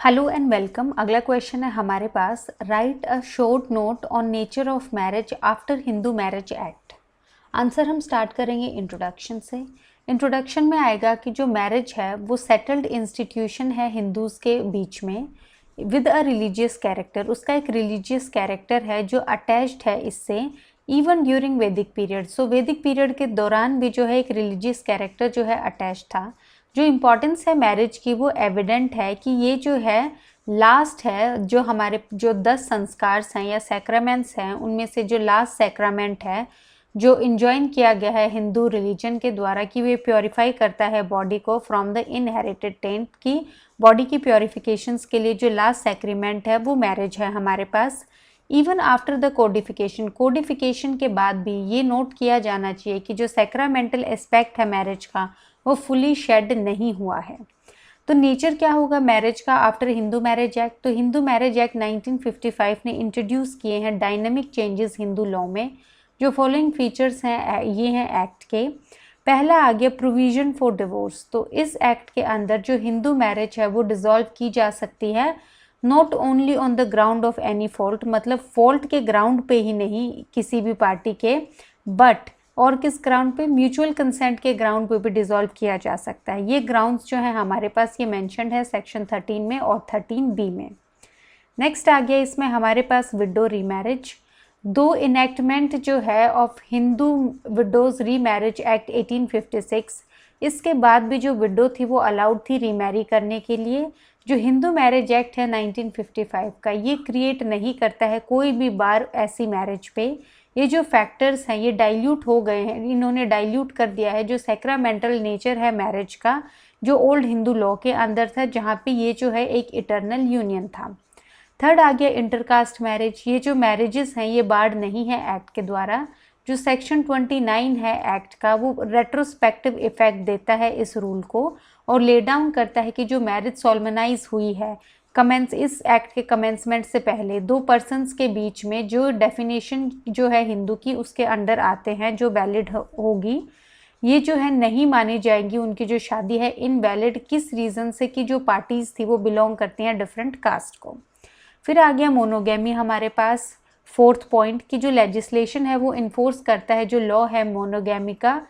Hello and welcome. अगला question है हमारे पास, write a short note on nature of marriage after Hindu marriage act. Answer हम start करेंगे इंट्रोडक्शन से। इंट्रोडक्शन में आएगा कि जो मैरिज है वो सेटल्ड इंस्टीट्यूशन है हिंदूज़ के बीच में विद अ रिलीजियस कैरेक्टर। उसका एक रिलीजियस कैरेक्टर है जो अटैच्ड है इससे इवन ड्यूरिंग वैदिक पीरियड। सो वैदिक पीरियड के दौरान भी जो है एक रिलीजियस कैरेक्टर जो है अटैच था। जो इम्पॉर्टेंस है मैरिज की वो एविडेंट है कि ये जो है लास्ट है, जो हमारे जो 10 संस्कार हैं या सैक्रामेंट्स हैं उनमें से जो लास्ट सैक्रामेंट है जो इंजॉइन किया गया है हिंदू रिलीजन के द्वारा कि वे प्योरीफाई करता है बॉडी को फ्रॉम द इनहेरिटेड टेंट की बॉडी की प्योरीफिकेशंस के लिए जो लास्ट सैक्रीमेंट है वो मैरिज है हमारे पास। इवन आफ्टर द कोडिफिकेशन के बाद भी ये नोट किया जाना चाहिए कि जो सैक्रामेंटल एस्पेक्ट है मैरिज का वो फुली शेड नहीं हुआ है। तो नेचर क्या होगा मैरिज का आफ्टर हिंदू मैरिज एक्ट? तो हिंदू मैरिज एक्ट 1955 ने इंट्रोड्यूस किए हैं डायनामिक चेंजेस हिंदू लॉ में। जो फॉलोइंग फीचर्स हैं ये हैं एक्ट के। पहला आ गया प्रोविजन फॉर डिवोर्स। तो इस एक्ट के अंदर जो हिंदू मैरिज है वो डिसॉल्व की जा सकती है not only on the ground of any fault, मतलब फॉल्ट के ग्राउंड पे ही नहीं किसी भी पार्टी के, बट और किस ग्राउंड पे? म्यूचुअल कंसेंट के ग्राउंड पे भी डिसॉल्व किया जा सकता है। ये ग्राउंड्स जो है हमारे पास ये मेंशन्ड है सेक्शन 13 में और 13B में। नेक्स्ट आ गया इसमें हमारे पास विडो रीमैरिज। दो इनेक्टमेंट जो है of Hindu widows remarriage act 1856, इसके बाद भी जो विडो थी वो अलाउड थी रीमैरी करने के लिए। जो हिंदू मैरिज एक्ट है 1955 का ये क्रिएट नहीं करता है कोई भी बार ऐसी मैरिज पे। ये जो फैक्टर्स हैं ये डाइल्यूट हो गए हैं, इन्होंने डाइल्यूट कर दिया है जो सैक्रामेंटल नेचर है मैरिज का जो ओल्ड हिंदू लॉ के अंदर था, जहाँ पे ये जो है एक इटर्नल यूनियन था। थर्ड आ गया इंटरकास्ट मैरिज। ये जो मैरिजेस हैं ये बार्ड नहीं है एक्ट के द्वारा। जो सेक्शन 29 है एक्ट का वो रेट्रोस्पेक्टिव इफेक्ट देता है इस रूल को और ले डाउन करता है कि जो मैरिज सोलमनाइज हुई है इस एक्ट के कमेंसमेंट से पहले दो पर्सन्स के बीच में जो डेफिनेशन जो है हिंदू की उसके अंडर आते हैं जो वैलिड होगी, ये जो है नहीं मानी जाएंगी उनकी जो शादी है इनवैलिड। किस रीज़न से? कि जो पार्टीज थी वो बिलोंग करती हैं डिफरेंट कास्ट को। फिर आ गया मोनोगेमी हमारे पास। फोर्थ पॉइंट की जो लेजिस्लेशन है वो इन्फोर्स करता है जो लॉ है मोनोगेमी का।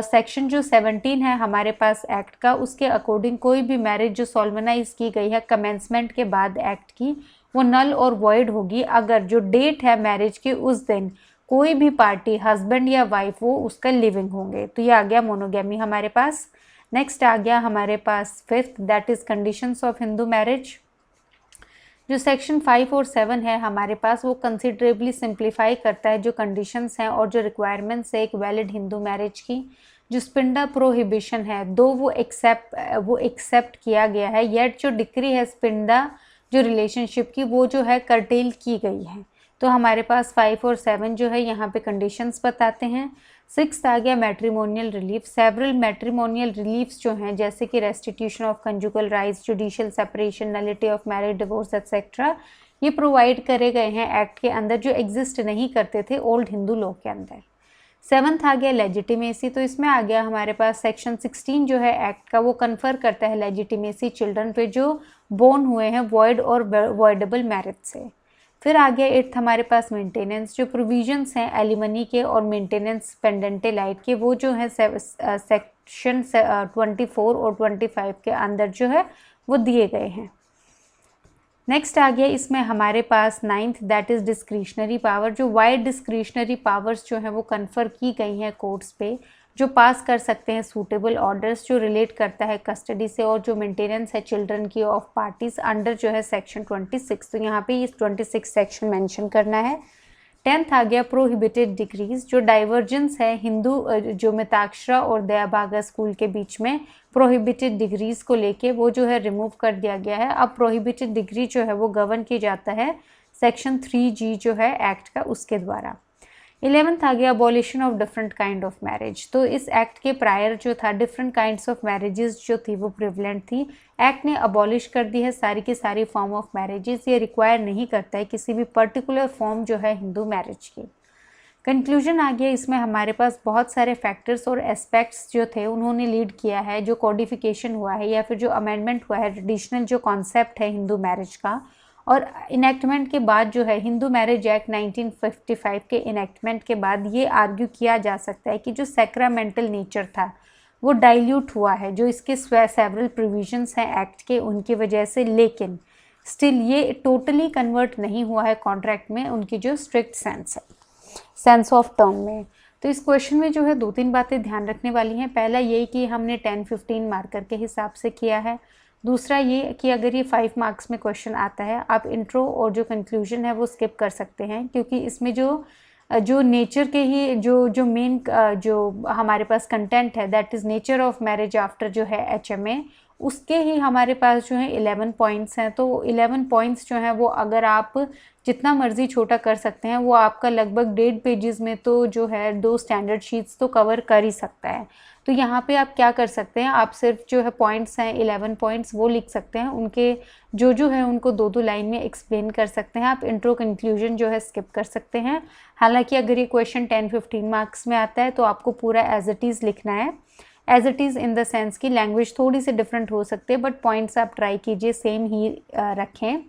सेक्शन जो 17 है हमारे पास एक्ट का, उसके अकॉर्डिंग कोई भी मैरिज जो सोलमनाइज की गई है कमेंसमेंट के बाद एक्ट की वो नल और वॉइड होगी अगर जो डेट है मैरिज की उस दिन कोई भी पार्टी हस्बैंड या वाइफ वो उसका लिविंग होंगे। तो ये आ गया मोनोगेमी हमारे पास। नेक्स्ट आ गया हमारे पास fifth, that is conditions of Hindu marriage. जो सेक्शन 5 और 7 है हमारे पास वो कंसिडरेबली सिंप्लीफाई करता है जो कंडीशंस हैं और जो रिक्वायरमेंट्स है एक वैलिड हिंदू मैरिज की। जो स्पिंडा प्रोहिबिशन है दो वो एक्सेप्ट किया गया है, येट जो डिक्री है स्पिंडा जो रिलेशनशिप की वो जो है कर्टेल की गई है। तो हमारे पास 5 और 7 जो है यहाँ पे कंडीशंस बताते हैं। सिक्स्थ आ गया matrimonial relief. Several matrimonial reliefs जो हैं जैसे कि restitution of conjugal rights, judicial separation, nullity of marriage, divorce etcetera, ये प्रोवाइड करे गए हैं एक्ट के अंदर जो एग्जिस्ट नहीं करते थे ओल्ड हिंदू लॉ के अंदर। सेवन्थ आ गया लेजिटिमेसी। तो इसमें आ गया हमारे पास सेक्शन 16 जो है एक्ट का वो कन्फर करता है लेजिटिमेसी चिल्ड्रन पे जो बोर्न हुए हैं वॉइड और वॉइडेबल मैरिज से। फिर आ गया एट्थ हमारे पास मेंटेनेंस। जो प्रोविजंस हैं एलिमनी के और मेंटेनेंस पेंडेंटे लाइट के वो जो है सेक्शन 24 और 25 के अंदर जो है वो दिए गए हैं। नेक्स्ट आ गया इसमें हमारे पास ninth, that is discretionary power. जो वाइड डिस्क्रिशनरी पावर्स जो हैं वो कन्फर की गई हैं कोर्ट्स पे जो पास कर सकते हैं सूटेबल ऑर्डर्स जो रिलेट करता है कस्टडी से और जो मेंटेनेंस है चिल्ड्रन की ऑफ पार्टीज अंडर जो है सेक्शन 26। तो यहाँ पे इस 26 सेक्शन मेंशन करना है। टेंथ आ गया प्रोहिबिटेड डिग्रीज। जो डाइवर्जेंस है हिंदू जो मिताक्षरा और दयाभागा स्कूल के बीच में प्रोहिबिटेड डिग्रीज को लेके वो जो है रिमूव कर दिया गया है। अब प्रोहिबिटेड डिग्री जो है वो गवर्न की जाता है सेक्शन 3G जो है एक्ट का उसके द्वारा। 11th आ गया abolition of different kind of marriage. तो इस एक्ट के प्रायर जो था डिफरेंट काइंड्स ऑफ मैरिजेस जो थी वो प्रिवलेंट थी। एक्ट ने अबॉलिश कर दी है सारी की सारी फॉर्म ऑफ मैरिजेस। ये रिक्वायर नहीं करता है किसी भी पर्टिकुलर फॉर्म जो है हिंदू मैरिज की। कंक्लूजन आ गया। इसमें हमारे पास बहुत सारे फैक्टर्स और एस्पेक्ट्स जो थे उन्होंने लीड किया है, जो कोडिफिकेशन हुआ है या फिर जो अमेंडमेंट हुआ है ट्रेडिशनल जो कॉन्सेप्ट है हिंदू मैरिज का, और इनेक्टमेंट के बाद जो है हिंदू मैरिज एक्ट 1955 के इनेक्टमेंट के बाद ये आर्ग्यू किया जा सकता है कि जो सैक्रामेंटल नेचर था वो डाइल्यूट हुआ है, जो इसके सेवरल प्रोविजंस हैं एक्ट के उनकी वजह से, लेकिन स्टिल ये टोटली कन्वर्ट नहीं हुआ है कॉन्ट्रैक्ट में उनकी जो स्ट्रिक्ट सेंस है, सेंस ऑफ टर्म में। तो इस क्वेश्चन में जो है 2-3 बातें ध्यान रखने वाली हैं। पहला ये कि हमने 10-15 मार्कर के हिसाब से किया है। दूसरा ये कि अगर ये 5 मार्क्स में क्वेश्चन आता है, आप इंट्रो और जो कंक्लूजन है वो स्किप कर सकते हैं, क्योंकि इसमें जो नेचर के ही जो मेन जो हमारे पास कंटेंट है, that is nature of marriage after जो है HMA, उसके ही हमारे पास जो है 11 पॉइंट्स हैं। तो 11 पॉइंट्स जो हैं वो अगर आप जितना मर्ज़ी छोटा कर सकते हैं, वो आपका लगभग 1.5 पेजेस में तो जो है 2 स्टैंडर्ड शीट्स तो कवर कर ही सकता है। तो यहाँ पे आप क्या कर सकते हैं, आप सिर्फ जो है पॉइंट्स हैं 11 पॉइंट्स वो लिख सकते हैं, उनके जो है उनको 2-2 लाइन में एक्सप्लेन कर सकते हैं। आप इंट्रो कंक्लूजन जो है स्किप कर सकते हैं। हालांकि अगर ये क्वेश्चन 10-15 मार्क्स में आता है तो आपको पूरा एज इट इज़ लिखना है। As it is in the sense की लैंग्वेज थोड़ी सी डिफरेंट हो सकती है, बट पॉइंट्स आप ट्राई कीजिए सेम ही रखें।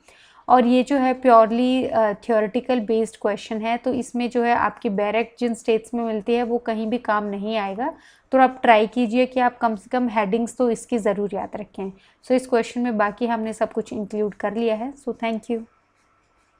और ये जो है प्योरली थियोरेटिकल बेस्ड क्वेश्चन है, तो इसमें जो है आपकी बैरेक्ट जिन स्टेट्स में मिलती है वो कहीं भी काम नहीं आएगा। तो आप ट्राई कीजिए कि आप कम से कम हेडिंग्स तो इसकी ज़रूर याद रखें। सो इस क्वेश्चन में बाकी हमने सब कुछ इंक्लूड कर लिया है। So thank you.